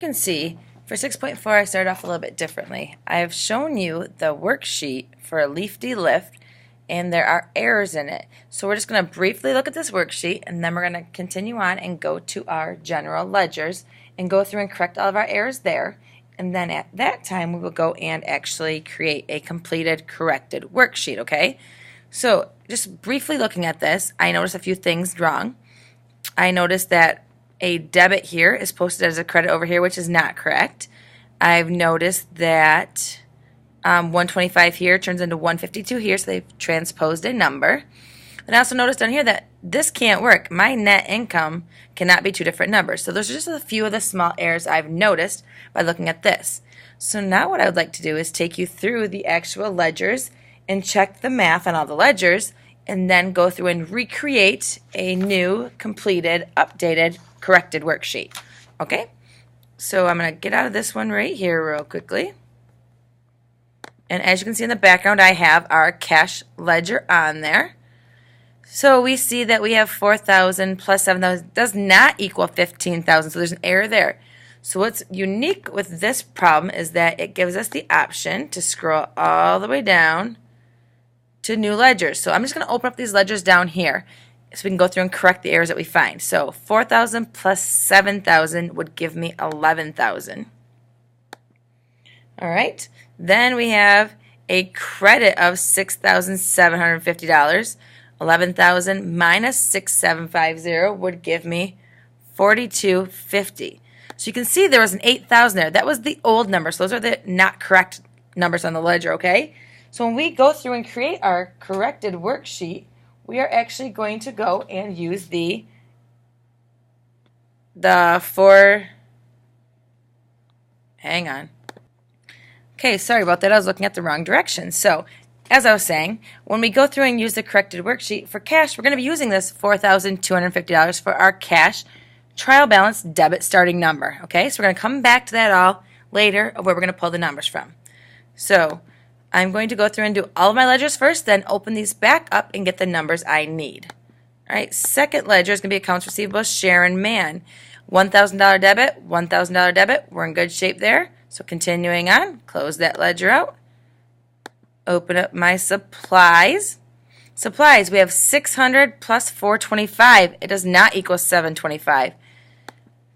You can see for 6.4 I started off a little bit differently. I have shown you the worksheet for a leaf-D lift and there are errors in it. So we're just going to briefly look at this worksheet and then we're going to continue on and go to our general ledgers and go through and correct all of our errors there. And then at that time we will go and actually create a completed corrected worksheet, okay? So just briefly looking at this, I noticed a few things wrong. I noticed that a debit here is posted as a credit over here, which is not correct. I've noticed that 125 here turns into 152 here, so they've transposed a number. And I also noticed down here that this can't work. My net income cannot be two different numbers. So those are just a few of the small errors I've noticed by looking at this. So now what I would like to do is take you through the actual ledgers and check the math on all the ledgers and then go through and recreate a new, completed, updated, corrected worksheet. Okay? So I'm going to get out of this one right here real quickly. And as you can see in the background, I have our cash ledger on there. So we see that we have 4,000 plus 7,000 does not equal 15,000. So there's an error there. So what's unique with this problem is that it gives us the option to scroll all the way down to new ledgers. So I'm just going to open up these ledgers down here so we can go through and correct the errors that we find. So 4,000 plus 7,000 would give me 11,000. All right. Then we have a credit of $6,750. 11,000 minus 6,750 would give me 4,250. So you can see there was an 8,000 there. That was the old number. So those are the not correct numbers on the ledger, okay? So when we go through and create our corrected worksheet, we are actually going to go and use hang on. Okay, sorry about that. I was looking at the wrong direction. So as I was saying, when we go through and use the corrected worksheet for cash, we're going to be using this $4,250 for our cash trial balance debit starting number. Okay, so we're going to come back to that all later of where we're going to pull the numbers from. So I'm going to go through and do all of my ledgers first, then open these back up and get the numbers I need. All right, second ledger is going to be accounts receivable Sharon Mann. $1,000 debit, $1,000 debit. We're in good shape there. So continuing on, close that ledger out. Open up my supplies. Supplies, we have 600 plus 425. It does not equal 725.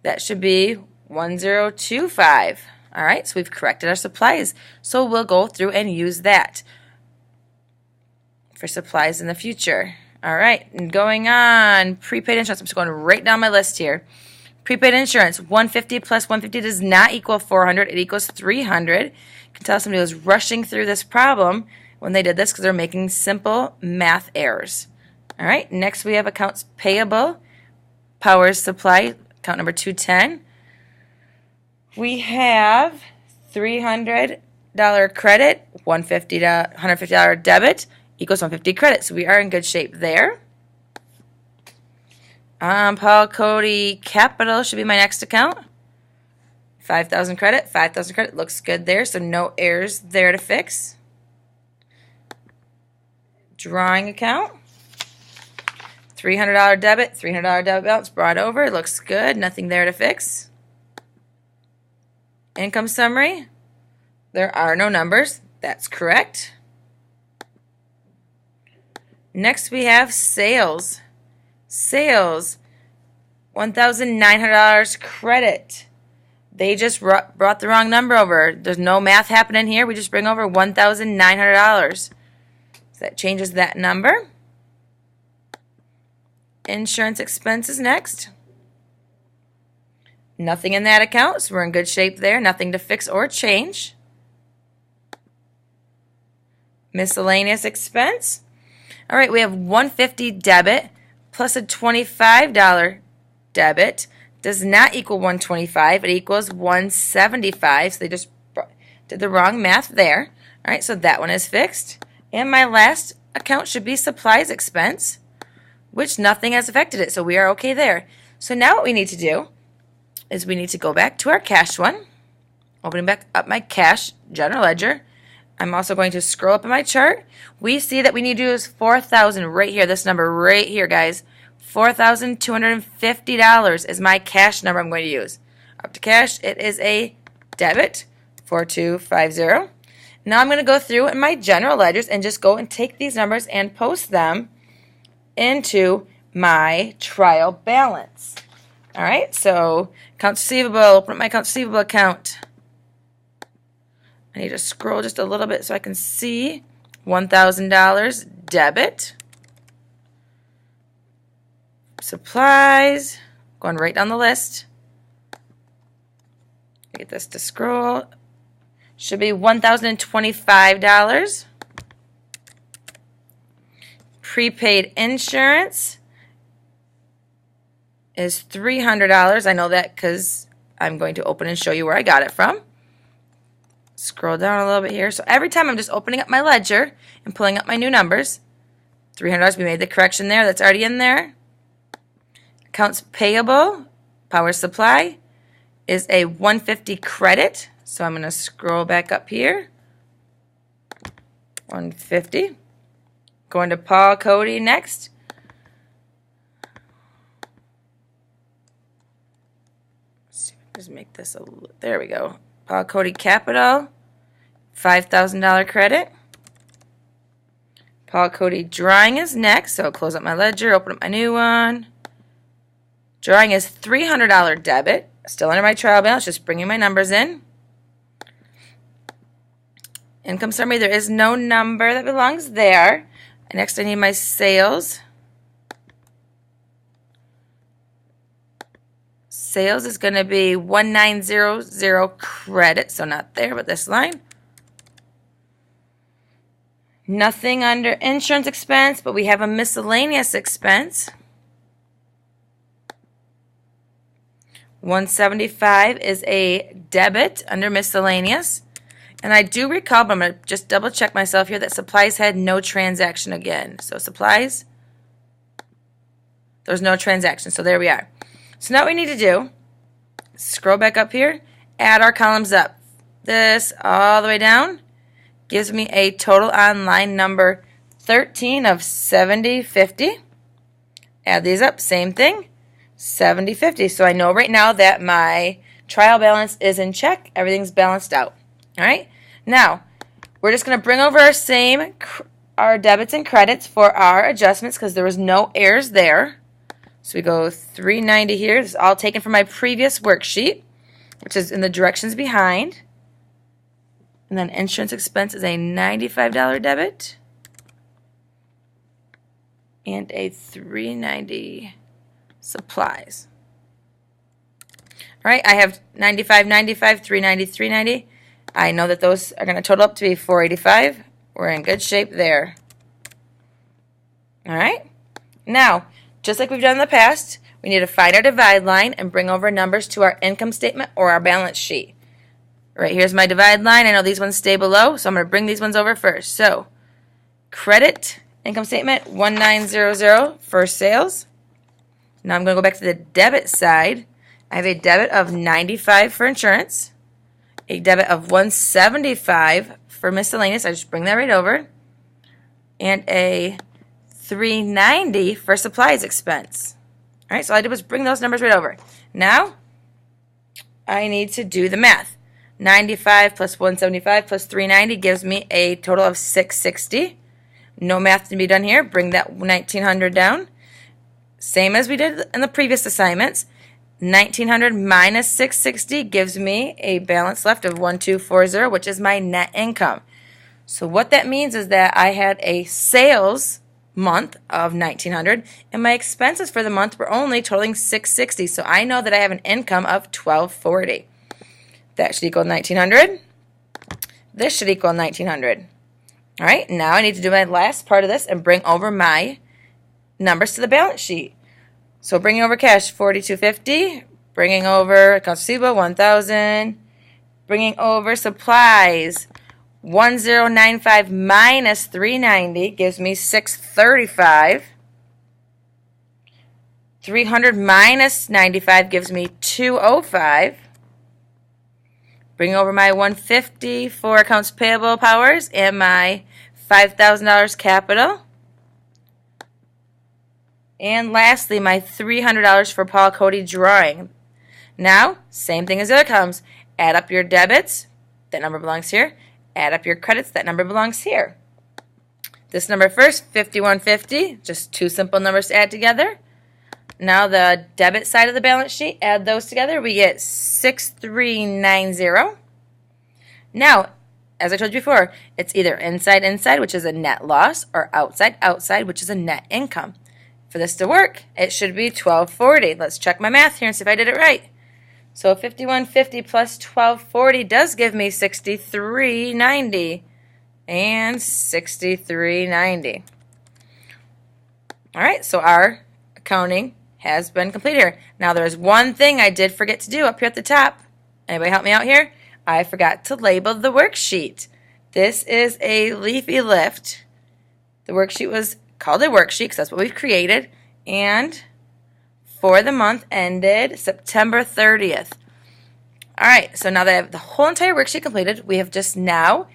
That should be 1025. All right, so we've corrected our supplies. So we'll go through and use that for supplies in the future. All right, and going on, prepaid insurance. I'm just going right down my list here. Prepaid insurance, 150 plus 150 does not equal 400. It equals 300. You can tell somebody was rushing through this problem when they did this because they're making simple math errors. All right, next we have accounts payable, power supply, account number 210. We have $300 credit, $150 debit equals 150 credit. So we are in good shape there. Paul Cody Capital should be my next account. 5,000 credit, 5,000 credit. Looks good there, so no errors there to fix. Drawing account. $300 debit, $300 debit balance brought over. Looks good, nothing there to fix. Income summary. There are no numbers. That's correct. Next we have sales. Sales, $1,900 credit. They just brought the wrong number over. There's no math happening here. We just bring over $1,900. So that changes that number. Insurance expenses next. Nothing in that account, so we're in good shape there. Nothing to fix or change. Miscellaneous expense. All right, we have $150 debit plus a $25 debit does not equal 125. It equals 175. So they just did the wrong math there. All right, so that one is fixed. And my last account should be supplies expense, which nothing has affected it. So we are okay there. So now what we need to do is we need to go back to our cash one, opening back up my cash general ledger. I'm also going to scroll up in my chart. We see that we need to use 4,000 right here, this number right here, guys. $4,250 is my cash number I'm going to use. up to cash. It is a debit, 4250. Now I'm going to go through in my general ledgers and just go and take these numbers and post them into my trial balance. All right, so accounts receivable, open up my accounts receivable account. I need to scroll just a little bit so I can see. $1,000 debit. Supplies, going right down the list. Get this to scroll. Should be $1,025. Prepaid insurance is $300. I know that because I'm going to open and show you where I got it from. Scroll down a little bit here. So every time I'm just opening up my ledger and pulling up my new numbers. $300, we made the correction there. That's already in there. Accounts payable, power supply, is a $150 credit. So I'm going to scroll back up here. $150. Going to Paul Cody next. Just make this a little, there we go. Paul Cody Capital, $5,000 credit. Paul Cody Drawing is next, so I'll close up my ledger, open up my new one. Drawing is $300 debit, still under my trial balance, just bringing my numbers in. Income summary, there is no number that belongs there. Next, I need my sales. Sales is going to be 1900 credit, so not there, but this line. Nothing under insurance expense, but we have a miscellaneous expense. 175 is a debit under miscellaneous. And I do recall, but I'm going to just double check myself here, that supplies had no transaction again. So supplies, there's no transaction. So there we are. So now what we need to do, scroll back up here, add our columns up. This all the way down gives me a total on line number 13 of 7050. Add these up, same thing, 7050. So I know right now that my trial balance is in check. Everything's balanced out. All right. Now, we're just going to bring over our debits and credits for our adjustments because there was no errors there. So we go 390 here. This is all taken from my previous worksheet, which is in the directions behind. And then insurance expense is a $95 debit and a $390 supplies. All right, I have 95, 95, 390, 390. I know that those are going to total up to be 485. We're in good shape there. All right. Now, just like we've done in the past, we need to find our divide line and bring over numbers to our income statement or our balance sheet. Right, here's my divide line. I know these ones stay below, so I'm going to bring these ones over first. So, credit, income statement, 1900 for sales. Now I'm going to go back to the debit side. I have a debit of 95 for insurance, a debit of 175 for miscellaneous. I just bring that right over, and a 390 for supplies expense. All right, so all I did was bring those numbers right over. Now I need to do the math. 95 plus 175 plus 390 gives me a total of 660. No math to be done here. Bring that 1900 down. Same as we did in the previous assignments. 1900 minus 660 gives me a balance left of 1240, which is my net income. So what that means is that I had a sales month of 1900 and my expenses for the month were only totaling 660. So I know that I have an income of 1240. That should equal 1900. This should equal 1900. All right, now I need to do my last part of this and bring over my numbers to the balance sheet. So bringing over cash, 4250. Bringing over accounts receivable, 1000. Bringing over supplies, 1095 minus 390 gives me 635. 300 minus 95 gives me 205. Bring over my 150 for accounts payable powers and my $5,000 capital. And lastly, my $300 for Paul Cody Drawing. Now, same thing as the other columns. Add up your debits, that number belongs here. Add up your credits, that number belongs here. This number first, 5150, just two simple numbers to add together. Now the debit side of the balance sheet, add those together, we get 6390. Now, as I told you before, it's either inside, which is a net loss, or outside, which is a net income. For this to work, it should be 1240. Let's check my math here and see if I did it right. So 5150 plus 1240 does give me 6390 and 6390. All right, so our accounting has been complete here. Now there's one thing I did forget to do up here at the top. Anybody help me out here? I forgot to label the worksheet. This is a leafy lift. The worksheet was called a worksheet because that's what we've created, and for the month ended September 30th. All right, so now that I have the whole entire worksheet completed, we have just now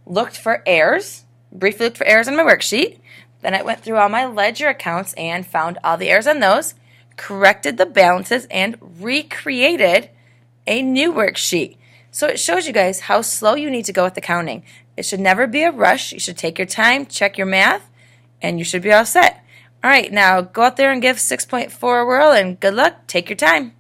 looked for errors, briefly looked for errors on my worksheet. Then I went through all my ledger accounts and found all the errors on those, corrected the balances, and recreated a new worksheet. So it shows you guys how slow you need to go with accounting. It should never be a rush. You should take your time, check your math, and you should be all set. All right, now go out there and give 6.4 a whirl, and good luck. Take your time.